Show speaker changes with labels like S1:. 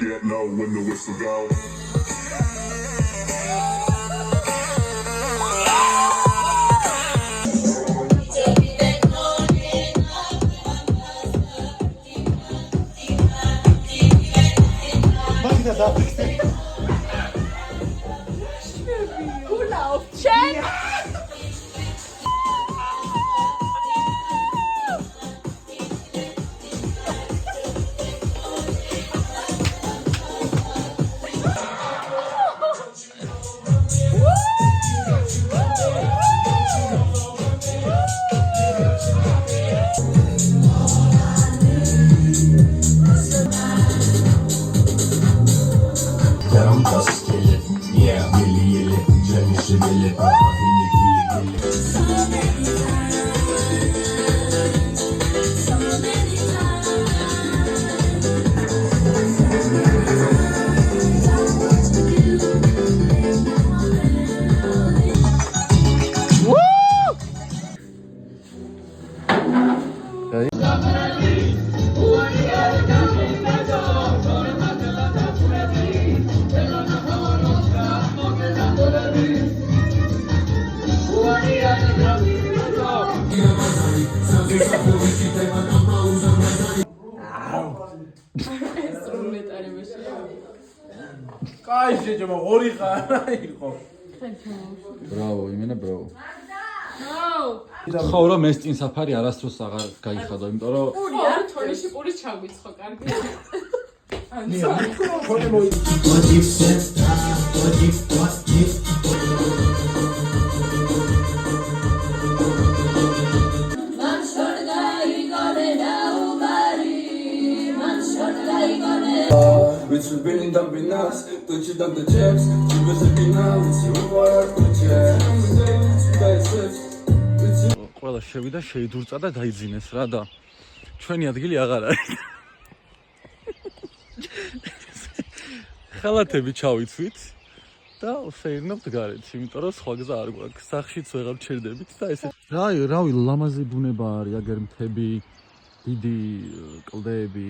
S1: Get low when the whistle goes.
S2: Კაი შეჭმა ორი ხარ იყო.
S3: Браво, იმენა браво. ხო რომ ეს წინ საფარი არასდროს აღარ გაიხადო, იმიტომ რომ
S4: პურია, თონიში პური ჩაგვიცხო, კარგია.
S5: Which will be in the binas, touch it on the checks, you was looking out, you were the checks.
S3: ყველა შევიდა, შეიდურწა და დაიძინეს რა და ჩვენი ადგილი აღარ არის. ხალათები ჩავიცვით და ვსეირნობთ გარეთ, იმიტომ რომ სხვა გზა არ გვაქვს. სახშიც ვეღარ ჩერდებით და ესე. რავი, ლამაზი ბუნება არის, აგერ მთები, დიდი კლდეები.